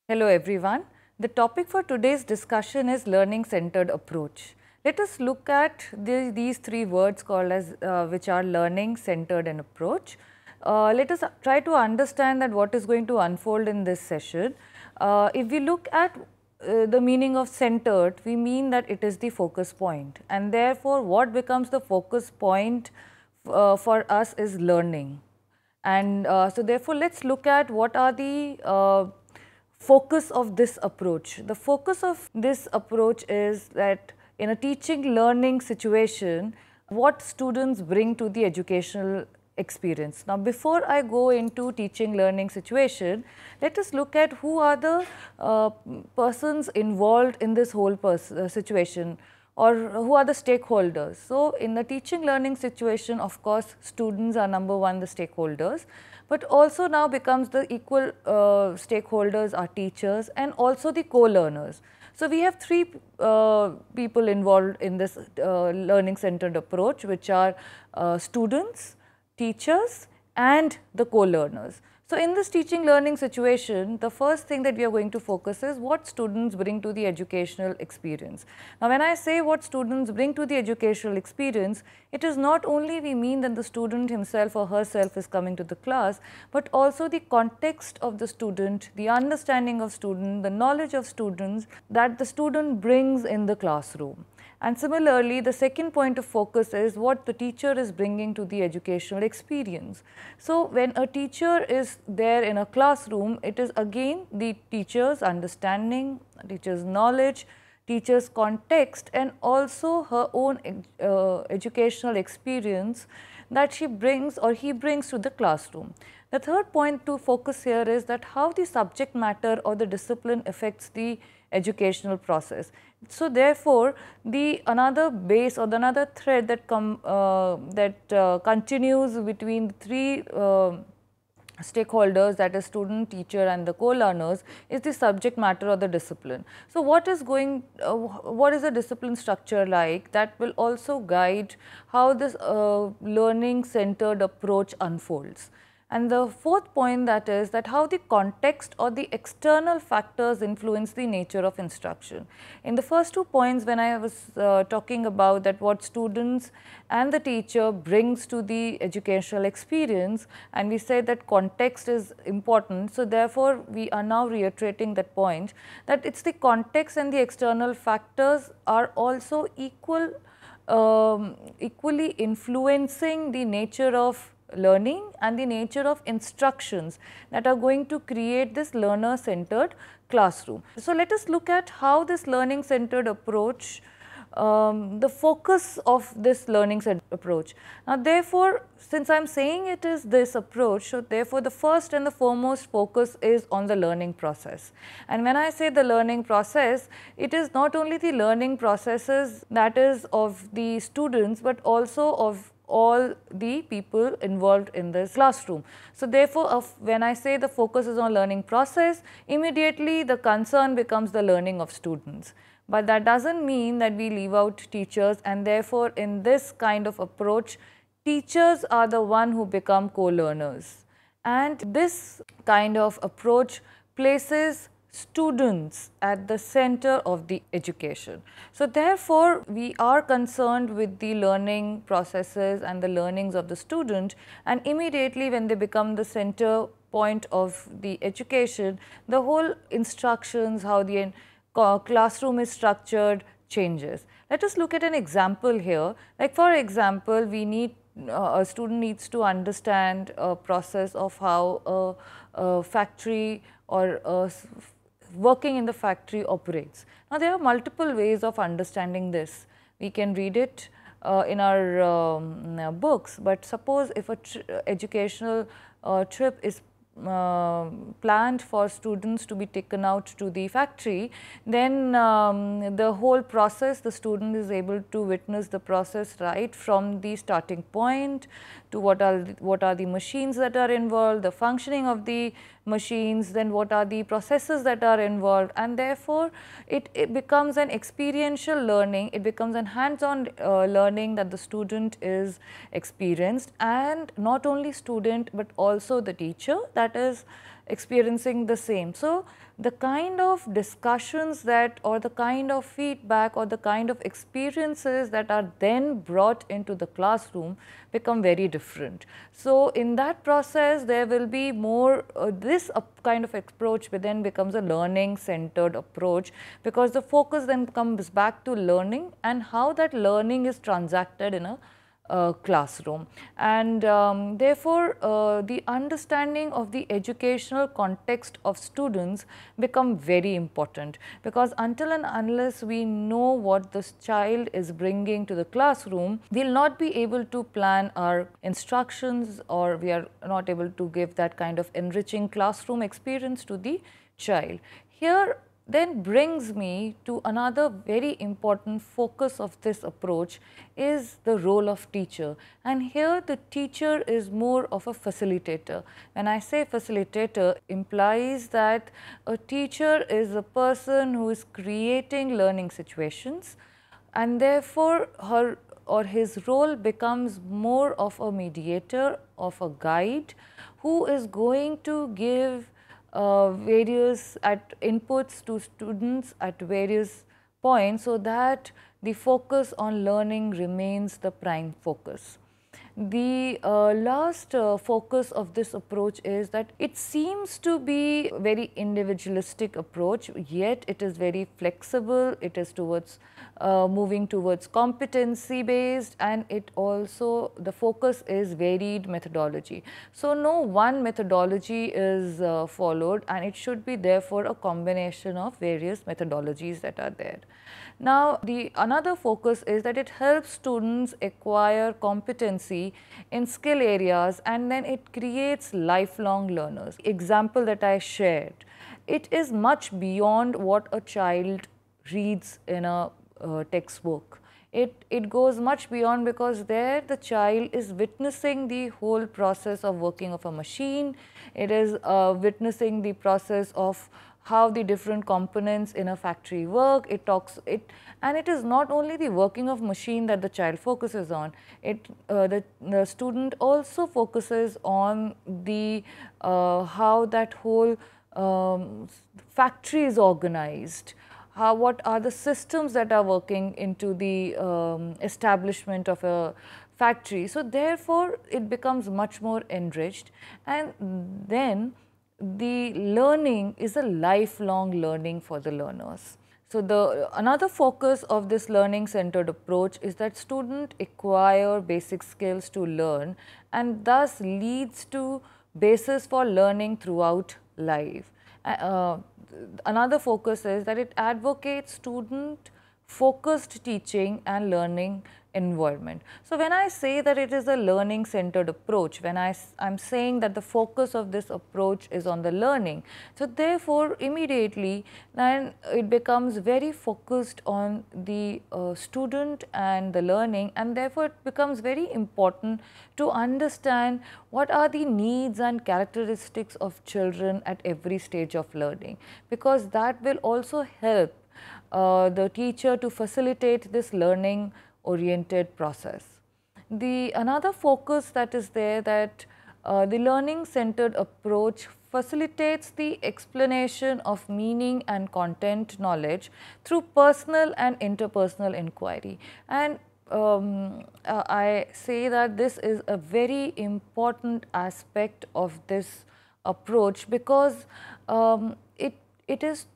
Hello everyone. The topic for today's discussion is learning centered approach. Let us look at these three words called as which are learning centered and approach. Let us try to understand that what is going to unfold in this session. If we look at the meaning of centered, we mean that it is the focus point, and therefore what becomes the focus point for us is learning. And so therefore, let's look at what are the focus of this approach. The focus of this approach is that in a teaching learning situation, what students bring to the educational experience. Now, before I go into teaching learning situation, let us look at who are the persons involved in this whole situation, or who are the stakeholders. So, in the teaching learning situation, of course, students are number one, the stakeholders, but also now becomes the equal stakeholders are teachers and also the co-learners. So, we have three people involved in this learning centered approach, which are students, teachers and the co-learners. So, in this teaching learning situation, the first thing that we are going to focus is what students bring to the educational experience. Now, when I say what students bring to the educational experience, it is not only we mean that the student himself or herself is coming to the class, but also the context of the student, the understanding of student, the knowledge of students that the student brings in the classroom. And similarly, the second point of focus is what the teacher is bringing to the educational experience. So, when a teacher is there in a classroom, it is again the teacher's understanding, teacher's knowledge, teacher's context and also her own educational experience that she brings or he brings to the classroom. The third point to focus here is that how the subject matter or the discipline affects the educational process. So, therefore, the another base or the another thread that continues between the three stakeholders, that is student, teacher and the co-learners, is the subject matter or the discipline. So, what is the discipline structure like that will also guide how this learning centered approach unfolds. And the fourth point, that is that how the context or the external factors influence the nature of instruction. In the first 2 points, when I was talking about that what students and the teacher brings to the educational experience, and we said that context is important. So, therefore, we are now reiterating that point, that it is the context and the external factors are also equally influencing the nature of learning and the nature of instructions that are going to create this learner centered classroom. So, let us look at how this learning centered approach, the focus of this learning centered approach. Now, therefore, since I am saying it is this approach, so therefore, the first and the foremost focus is on the learning process. And when I say the learning process, it is not only the learning processes that is of the students, but also of all the people involved in this classroom. So, therefore, when I say the focus is on learning process, immediately the concern becomes the learning of students. But that does not mean that we leave out teachers, and therefore, in this kind of approach, teachers are the one who become co-learners. And this kind of approach places students at the center of the education. So, therefore, we are concerned with the learning processes and the learnings of the student, and immediately when they become the center point of the education, the whole instructions, how the classroom is structured changes. Let us look at an example here. Like for example, we need a student needs to understand a process of how a factory or working in the factory operates. Now, there are multiple ways of understanding this. We can read it in our books, but suppose if a educational trip is planned for students to be taken out to the factory, then the whole process, the student is able to witness the process right from the starting point to what are the machines that are involved, the functioning of the machines, then what are the processes that are involved, and therefore, it becomes an experiential learning, it becomes an hands-on learning that the student is experienced, and not only student but also the teacher, that is experiencing the same. So, the kind of discussions that, or the kind of feedback, or the kind of experiences that are then brought into the classroom become very different. So, in that process there will be more this kind of approach then becomes a learning centered approach, because the focus then comes back to learning and how that learning is transacted in a classroom. And therefore, the understanding of the educational context of students become very important, because until and unless we know what this child is bringing to the classroom, we will not be able to plan our instructions, or we are not able to give that kind of enriching classroom experience to the child. Here then brings me to another very important focus of this approach is the role of teacher. And here the teacher is more of a facilitator. When I say facilitator, implies that a teacher is a person who is creating learning situations, and therefore her or his role becomes more of a mediator, of a guide, who is going to give various inputs to students at various points, so that the focus on learning remains the prime focus. The last focus of this approach is that it seems to be a very individualistic approach, yet it is very flexible, it is towards moving towards competency based, and it also, the focus is varied methodology. So, no one methodology is followed, and it should be therefore a combination of various methodologies that are there. Now, the another focus is that it helps students acquire competency in skill areas, and then it creates lifelong learners. Example that I shared, it is much beyond what a child reads in a textbook. It goes much beyond, because there the child is witnessing the whole process of working of a machine. It is witnessing the process of how the different components in a factory work. And it is not only the working of machine that the child focuses on. The student also focuses on the how that whole factory is organized. What are the systems that are working into the establishment of a factory. So, therefore, it becomes much more enriched, and then the learning is a lifelong learning for the learners. So, another focus of this learning centered approach is that students acquire basic skills to learn, and thus leads to basis for learning throughout life. Another focus is that it advocates student focused teaching and learning environment. So, when I say that it is a learning centered approach, when I'm saying that the focus of this approach is on the learning, so therefore immediately then it becomes very focused on the student and the learning, and therefore it becomes very important to understand what are the needs and characteristics of children at every stage of learning, because that will also help the teacher to facilitate this learning oriented process. Another focus that is there, that the learning centered approach facilitates the explanation of meaning and content knowledge through personal and interpersonal inquiry. And I say that this is a very important aspect of this approach, because it is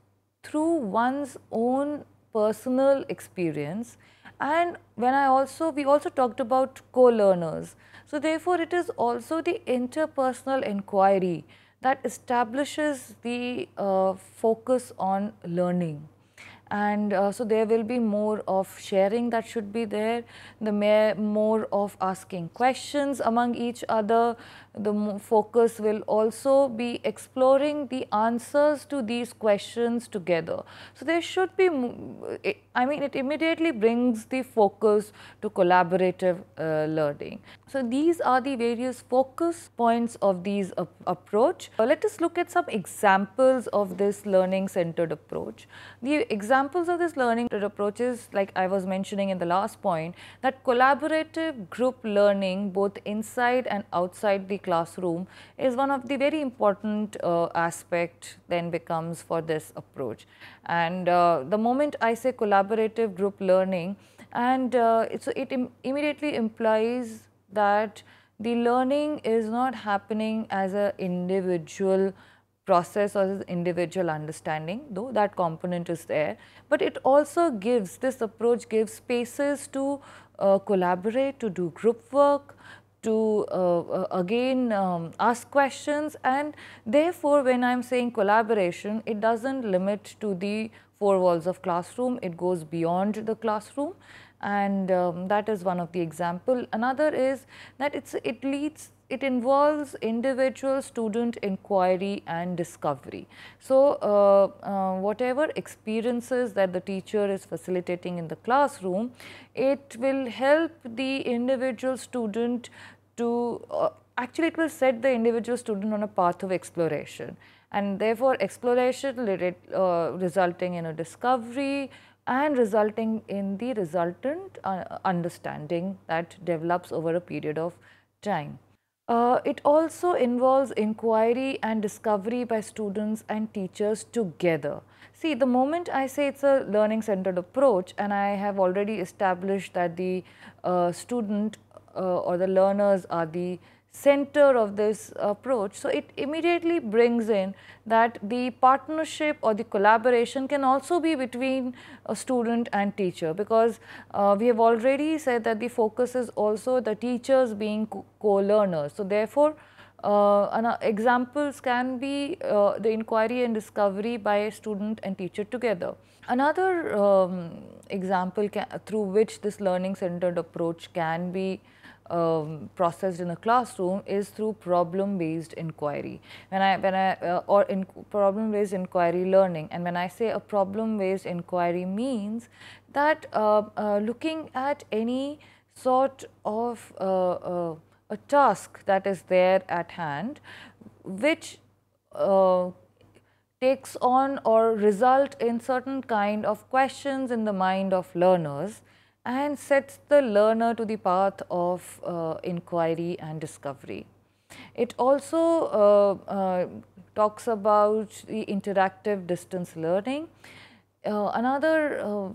through one's own personal experience. And when we also talked about co-learners. So, therefore, it is also the interpersonal inquiry that establishes the focus on learning. And so, there will be more of sharing that should be there, more of asking questions among each other. The focus will also be exploring the answers to these questions together. So, there should be, I mean, it immediately brings the focus to collaborative learning. So, these are the various focus points of these approach. Let us look at some examples of this learning centered approach. The example examples of this learning approaches, like I was mentioning in the last point, that collaborative group learning both inside and outside the classroom is one of the very important aspect then becomes for this approach. And the moment I say collaborative group learning, and it immediately implies that the learning is not happening as an individual process or as individual understanding, though that component is there, but it also gives, this approach gives spaces to collaborate, to do group work, to again ask questions, and therefore when I am saying collaboration, it does not limit to the four walls of classroom, it goes beyond the classroom, and that is one of the example. Another is that it involves individual student inquiry and discovery. So, whatever experiences that the teacher is facilitating in the classroom, it will help the individual student to, actually it will set the individual student on a path of exploration, and therefore exploration resulting in a discovery and resulting in the resultant understanding that develops over a period of time. It also involves inquiry and discovery by students and teachers together. See, the moment I say it's a learning centered approach, and I have already established that the student or the learners are the center of this approach. So, it immediately brings in that the partnership or the collaboration can also be between a student and teacher, because we have already said that the focus is also the teachers being co-learners. So, therefore, examples can be the inquiry and discovery by student and teacher together. Another example through which this learning centered approach can be processed in a classroom is through problem-based inquiry. Or in problem-based inquiry learning, and when I say a problem-based inquiry means that looking at any sort of a task that is there at hand, which takes on or result in certain kind of questions in the mind of learners, and sets the learner to the path of inquiry and discovery. It also talks about the interactive distance learning. Another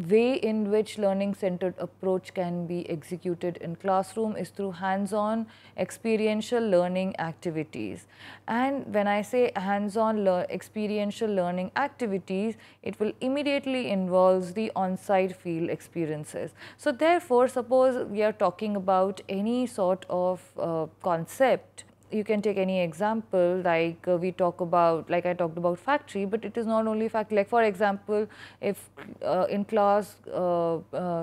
way in which learning centered approach can be executed in classroom is through hands-on experiential learning activities. And when I say hands-on experiential learning activities, it will immediately involve the on-site field experiences. So therefore, suppose we are talking about any sort of concept. You can take any example, like we talk about, like I talked about factory, but it is not only factory. Like for example, if in class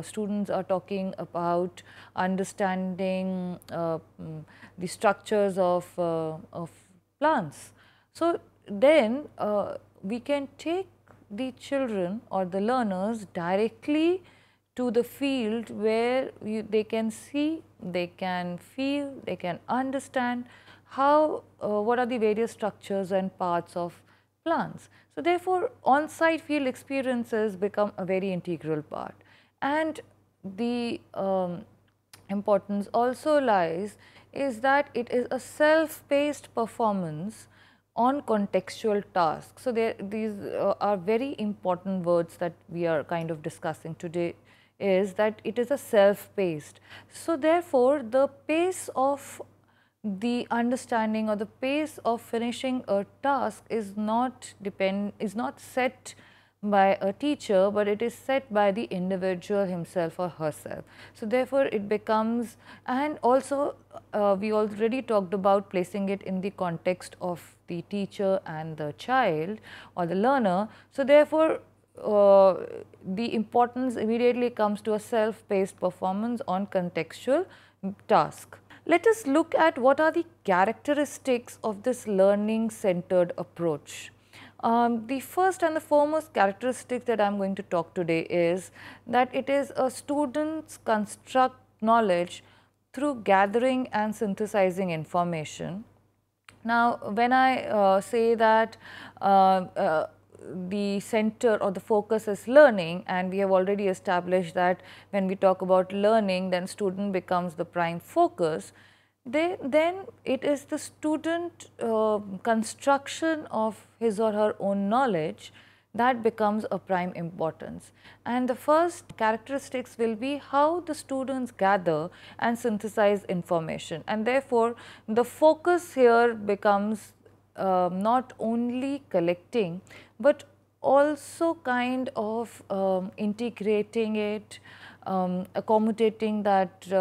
students are talking about understanding the structures of plants, so then we can take the children or the learners directly to the field where they can see, they can feel, they can understand how, what are the various structures and parts of plants. So therefore, on-site field experiences become a very integral part. And the importance also lies is that it is a self-paced performance on contextual tasks. So these are very important words that we are kind of discussing today, is that it is a self-paced. So therefore, the pace of the understanding or the pace of finishing a task is not set by a teacher, but it is set by the individual himself or herself. So therefore, it becomes, and also we already talked about placing it in the context of the teacher and the child or the learner. So therefore, the importance immediately comes to a self-paced performance on contextual task. Let us look at what are the characteristics of this learning centered approach. The first and the foremost characteristic that I am going to talk today is that it is a student's construct knowledge through gathering and synthesizing information. Now, when I say that the center or the focus is learning, and we have already established that when we talk about learning, then student becomes the prime focus. Then it is the student construction of his or her own knowledge that becomes a prime importance. And the first characteristics will be how the students gather and synthesize information, and therefore the focus here becomes not only collecting but also kind of integrating it, accommodating that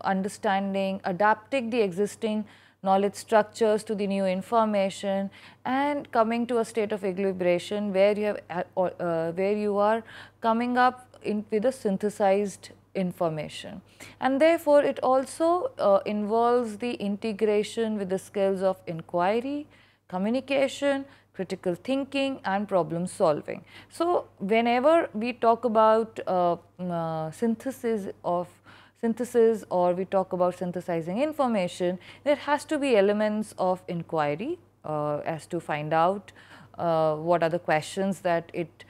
understanding, adapting the existing knowledge structures to the new information, and coming to a state of equilibration where you are coming up with a synthesized information. And therefore, it also involves the integration with the skills of inquiry, communication, critical thinking and problem solving. So, whenever we talk about synthesis or we talk about synthesizing information, there has to be elements of inquiry as to find out what are the questions that it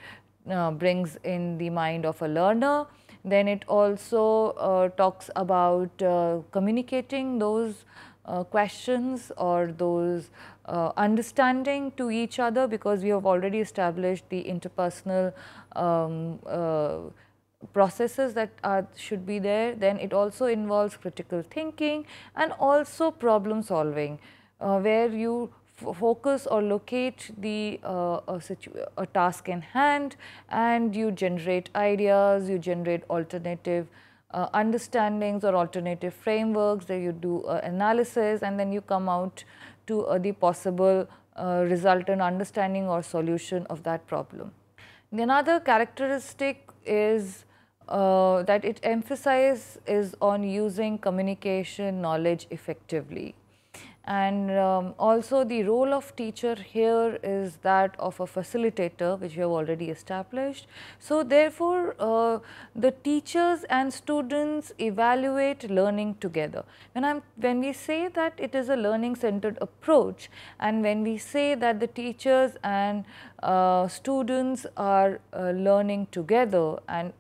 brings in the mind of a learner. Then it also talks about communicating those questions or those understanding to each other, because we have already established the interpersonal processes that should be there. Then it also involves critical thinking and also problem solving, where you focus or locate the a task in hand and you generate ideas, you generate alternative understandings or alternative frameworks, that you do analysis, and then you come out to the possible resultant understanding or solution of that problem. The another characteristic is that it emphasizes on using communication knowledge effectively. And also the role of teacher here is that of a facilitator, which we have already established. So, therefore, the teachers and students evaluate learning together. When we say that it is a learning centered approach, and when we say that the teachers and students are learning together, and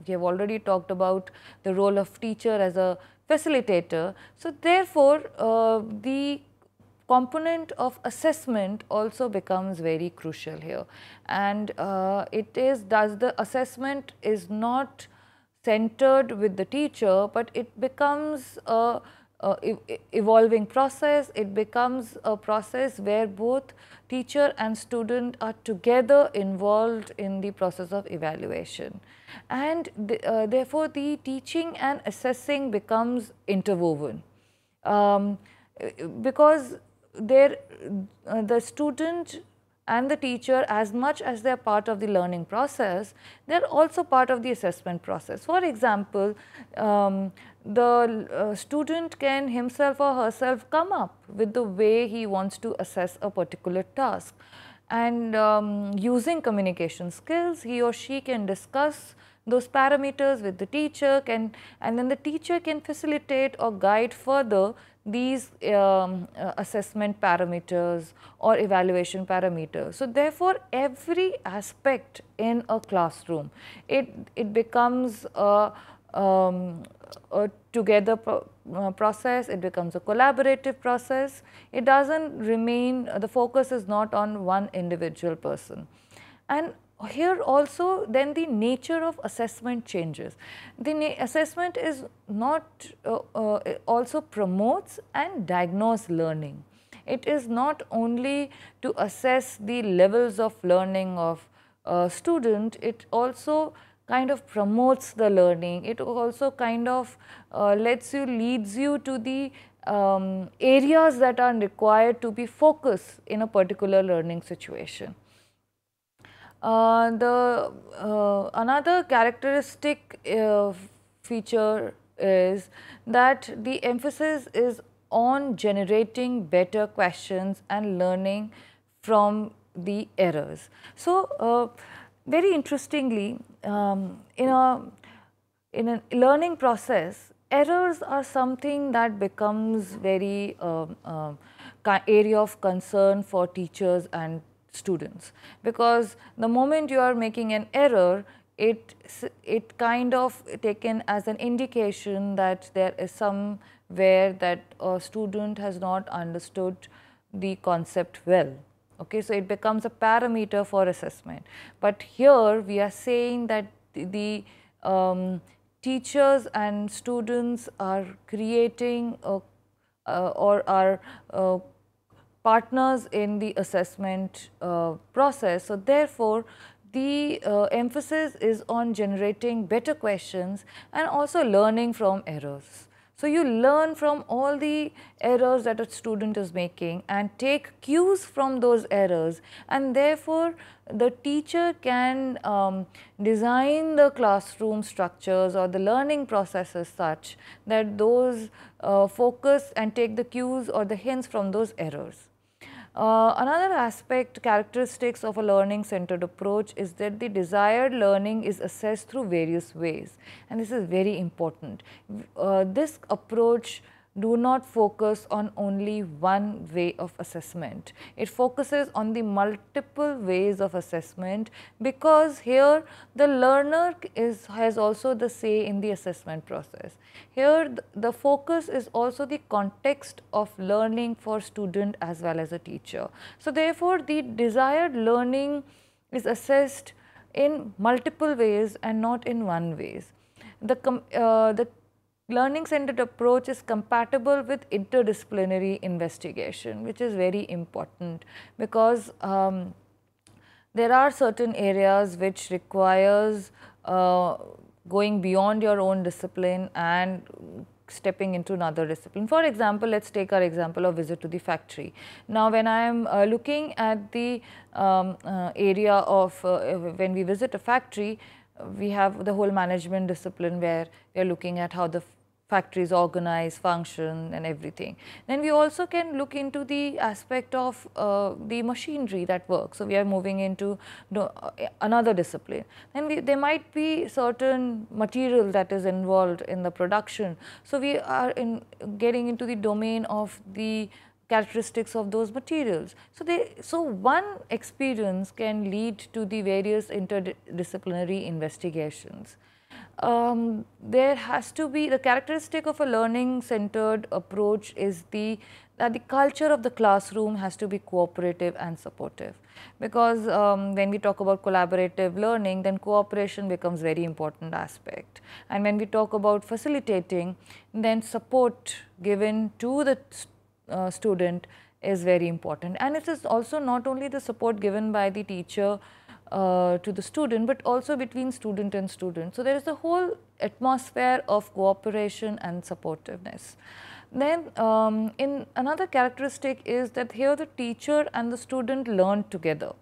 we have already talked about the role of teacher as a facilitator. So, therefore, the component of assessment also becomes very crucial here, and the assessment is not centered with the teacher, but it becomes a evolving process. It becomes a process where both teacher and student are together involved in the process of evaluation, and therefore the teaching and assessing becomes interwoven, because the student and the teacher, as much as they are part of the learning process, they are also part of the assessment process. For example, the student can himself or herself come up with the way he wants to assess a particular task, and using communication skills, he or she can discuss those parameters with the teacher, and then the teacher can facilitate or guide further these assessment parameters or evaluation parameters. So, therefore, every aspect in a classroom, it becomes a together process, it becomes a collaborative process. It does not remain, the focus is not on one individual person. And here also then the nature of assessment changes. The assessment is not also promotes and diagnose learning. It is not only to assess the levels of learning of a student, it also kind of promotes the learning. It also kind of leads you to the areas that are required to be focused in a particular learning situation. Another characteristic feature is that the emphasis is on generating better questions and learning from the errors. So, very interestingly, in a learning process, errors are something that becomes very area of concern for teachers and students, because the moment you are making an error, it kind of taken as an indication that there is somewhere that a student has not understood the concept well. Okay, so it becomes a parameter for assessment. But here we are saying that the teachers and students are creating or are partners in the assessment process. So therefore, the emphasis is on generating better questions and also learning from errors. So you learn from all the errors that a student is making and take cues from those errors, and therefore the teacher can design the classroom structures or the learning processes such that those focus and take the cues or the hints from those errors. Another aspect, characteristics of a learning centered approach is that the desired learning is assessed through various ways, and this is very important. This approach do not focus on only one way of assessment. It focuses on the multiple ways of assessment, because here the learner has also the say in the assessment process. Here the focus is also the context of learning for student as well as a teacher. So therefore, the desired learning is assessed in multiple ways and not in one ways. The learning centered approach is compatible with interdisciplinary investigation, which is very important, because there are certain areas which requires going beyond your own discipline and stepping into another discipline. For example, let's take our example of visit to the factory. Now, when I am looking at the area of when we visit a factory, we have the whole management discipline where we are looking at how the factories organize, function and everything. Then we also can look into the aspect of the machinery that works. So we are moving into another discipline. Then there might be certain material that is involved in the production. So we are getting into the domain of the characteristics of those materials. So one experience can lead to the various interdisciplinary investigations. There has to be the characteristic of a learning centered approach is that the culture of the classroom has to be cooperative and supportive, because when we talk about collaborative learning, then cooperation becomes very important aspect, and when we talk about facilitating, then support given to the student is very important. And it is also not only the support given by the teacher to the student, but also between student and student. So there is a whole atmosphere of cooperation and supportiveness. Then in another characteristic is that here the teacher and the student learn together,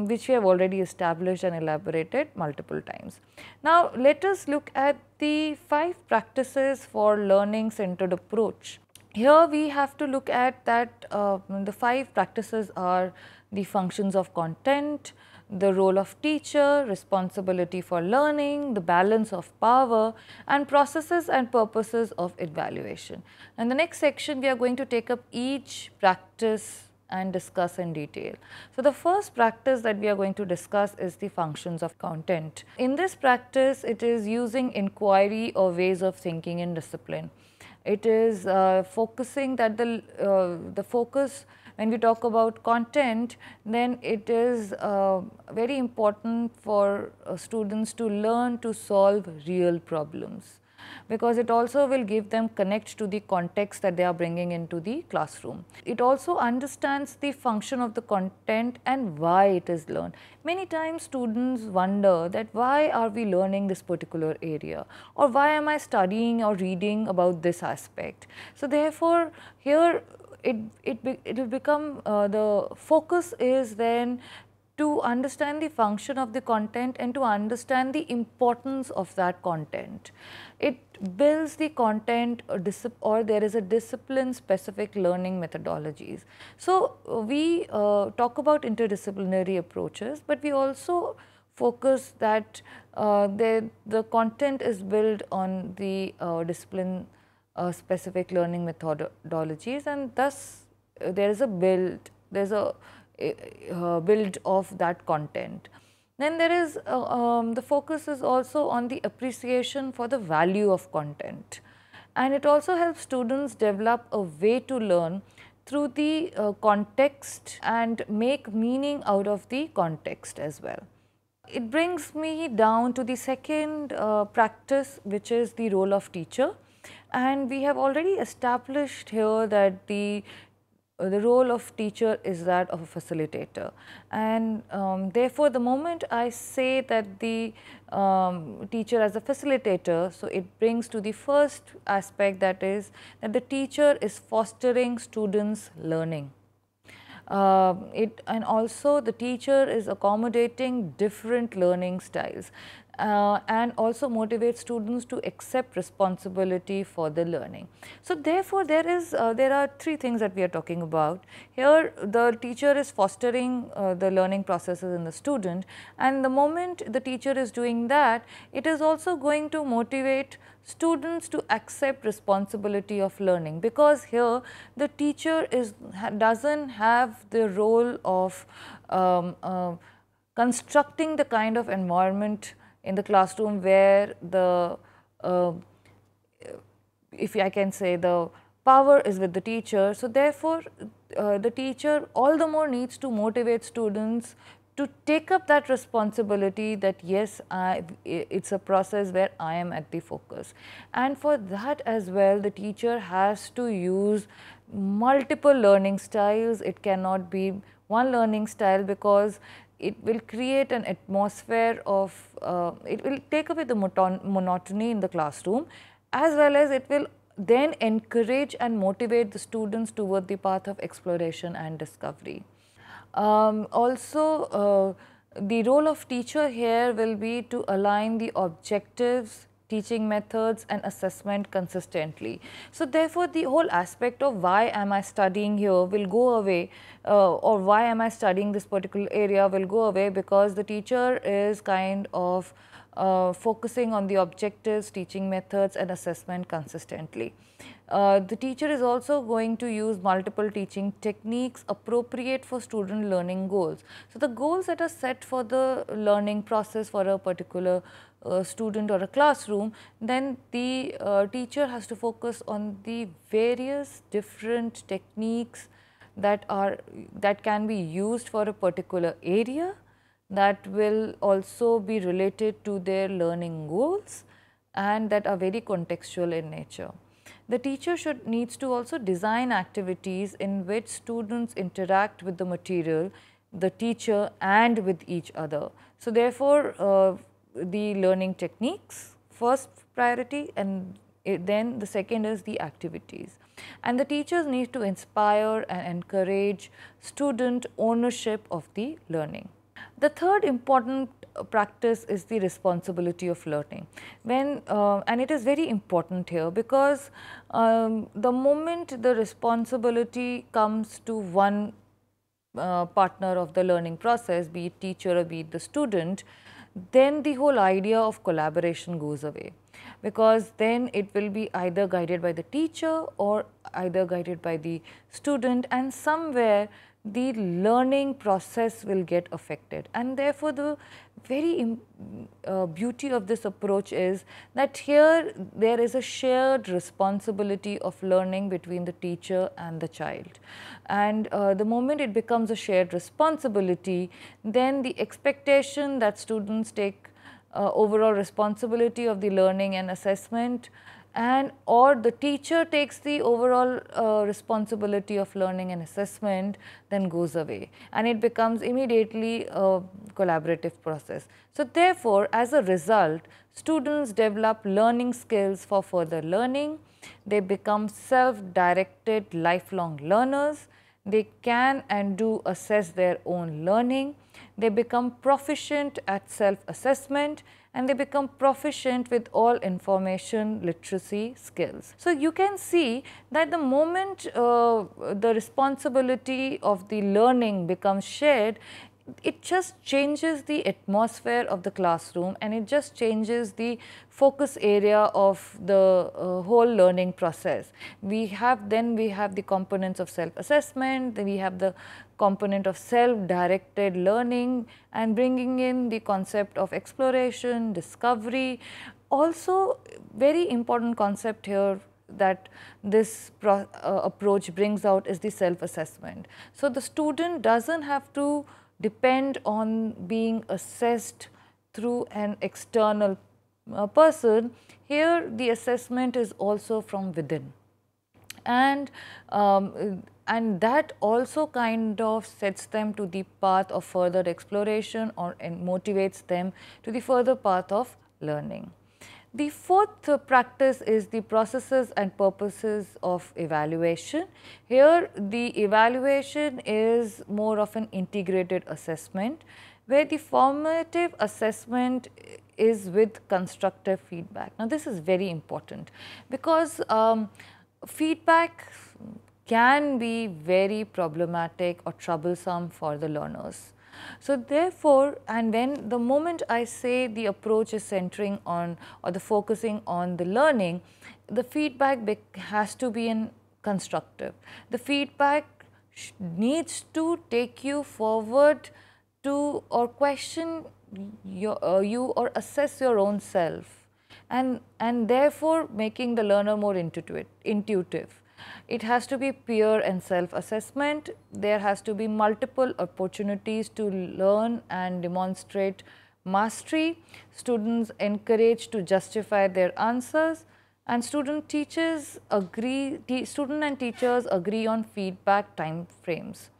which we have already established and elaborated multiple times. Now let us look at the 5 practices for learning centered approach. Here we have to look at that the 5 practices are the functions of content, the role of teacher, responsibility for learning, the balance of power, and processes and purposes of evaluation. In the next section, we are going to take up each practice and discuss in detail. So the first practice that we are going to discuss is the functions of content. In this practice, it is using inquiry or ways of thinking in discipline. It is focusing that the focus, when we talk about content, then it is very important for students to learn to solve real problems, because it also will give them connect to the context that they are bringing into the classroom. It also understands the function of the content and why it is learned. Many times students wonder that why are we learning this particular area, or why am I studying or reading about this aspect. So therefore, here it will become the focus is then to understand the function of the content and to understand the importance of that content. It builds the content or there is a discipline specific learning methodologies. So we talk about interdisciplinary approaches, but we also focus that the content is built on the discipline specific learning methodologies, and thus there is a build, there is a build of that content. Then there is the focus is also on the appreciation for the value of content, and it also helps students develop a way to learn through the context and make meaning out of the context as well. It brings me down to the second practice, which is the role of teacher. And we have already established here that the role of teacher is that of a facilitator, and therefore the moment I say that the teacher as a facilitator, so it brings to the first aspect, that is that the teacher is fostering students' learning. And also the teacher is accommodating different learning styles and also motivates students to accept responsibility for the learning. So therefore, there are three things that we are talking about. Here the teacher is fostering the learning processes in the student, and the moment the teacher is doing that, it is also going to motivate students to accept responsibility of learning, because here the teacher doesn't have the role of constructing the kind of environment in the classroom where the if I can say, the power is with the teacher. So therefore the teacher all the more needs to motivate students to take up that responsibility, that yes, it's a process where I am at the focus. And for that as well, the teacher has to use multiple learning styles. It cannot be one learning style, because it will create an atmosphere of, it will take away the monotony in the classroom, as well as it will then encourage and motivate the students toward the path of exploration and discovery. Also, the role of teacher here will be to align the objectives, teaching methods and assessment consistently. So therefore, the whole aspect of why am I studying here will go away, or why am I studying this particular area will go away, because the teacher is kind of focusing on the objectives, teaching methods and assessment consistently. The teacher is also going to use multiple teaching techniques appropriate for student learning goals. So the goals that are set for the learning process for a particular student or a classroom, then the teacher has to focus on the various different techniques that can be used for a particular area, that will also be related to their learning goals and that are very contextual in nature. The teacher needs to also design activities in which students interact with the material, the teacher and with each other. So therefore, the learning techniques first priority, and then the second is the activities. And the teachers need to inspire and encourage student ownership of the learning. The third important practice is the responsibility of learning. And it is very important here, because the moment the responsibility comes to one partner of the learning process, be it teacher or be it the student, then the whole idea of collaboration goes away, because then it will be either guided by the teacher or either guided by the student, and somewhere the learning process will get affected. And therefore, the very beauty of this approach is that here there is a shared responsibility of learning between the teacher and the child. And the moment it becomes a shared responsibility, then the expectation that students take overall responsibility of the learning and assessment, and or the teacher takes the overall responsibility of learning and assessment, then goes away, and it becomes immediately a collaborative process. So therefore, as a result, students develop learning skills for further learning. They become self-directed lifelong learners. They can and do assess their own learning. They become proficient at self-assessment, and they become proficient with all information literacy skills. So you can see that the moment the responsibility of the learning becomes shared, it just changes the atmosphere of the classroom, and it just changes the focus area of the whole learning process. We have the components of self-assessment, then we have the component of self-directed learning and bringing in the concept of exploration, discovery. Also, very important concept here that this approach brings out is the self-assessment. So, the student doesn't have to depend on being assessed through an external person. Here the assessment is also from within, and that also kind of sets them to the path of further exploration or motivates them to the further path of learning. The fourth practice is the processes and purposes of evaluation. Here the evaluation is more of an integrated assessment, where the formative assessment is with constructive feedback. Now this is very important because feedback can be very problematic or troublesome for the learners. So therefore, and when the moment I say the approach is centering on or the focusing on the learning, the feedback has to be in constructive. The feedback needs to take you forward to or question you or assess your own self, and therefore making the learner more intuitive. It has to be peer and self-assessment. There has to be multiple opportunities to learn and demonstrate mastery. Students encouraged to justify their answers, and student and teachers agree on feedback time frames.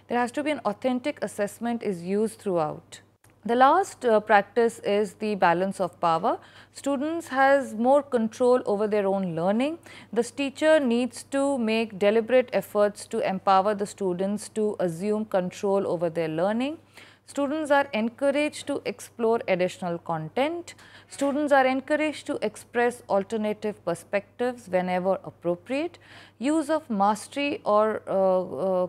There has to be an authentic assessment is used throughout. The last practice is the balance of power. Students has more control over their own learning. The teacher needs to make deliberate efforts to empower the students to assume control over their learning. Students are encouraged to explore additional content. Students are encouraged to express alternative perspectives whenever appropriate. Use of mastery or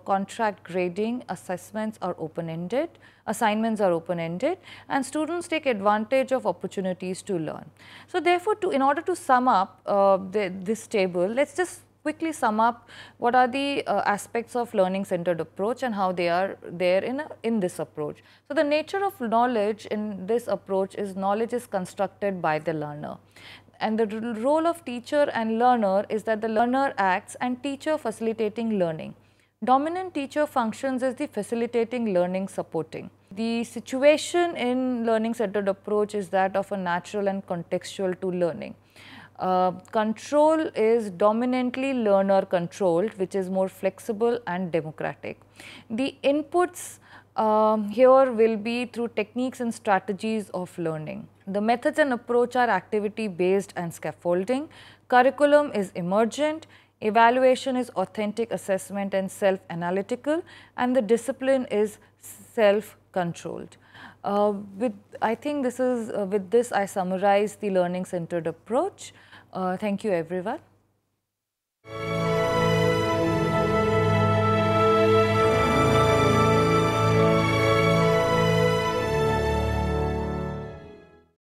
contract grading assessments are open-ended. Assignments are open-ended, and students take advantage of opportunities to learn. So therefore, in order to sum up this table, let's just quickly sum up what are the aspects of learning centered approach and how they are there in this approach. So the nature of knowledge in this approach is knowledge is constructed by the learner. And the role of teacher and learner is that the learner acts and teacher facilitating learning. Dominant teacher functions as the facilitating learning supporting. The situation in learning centered approach is that of a natural and contextual to learning. Control is dominantly learner controlled, which is more flexible and democratic. The inputs here will be through techniques and strategies of learning. The methods and approach are activity based and scaffolding. Curriculum is emergent. Evaluation is authentic assessment and self-analytical, and the discipline is self-controlled. I think this is with this I summarize the learning centered approach. Thank you everyone.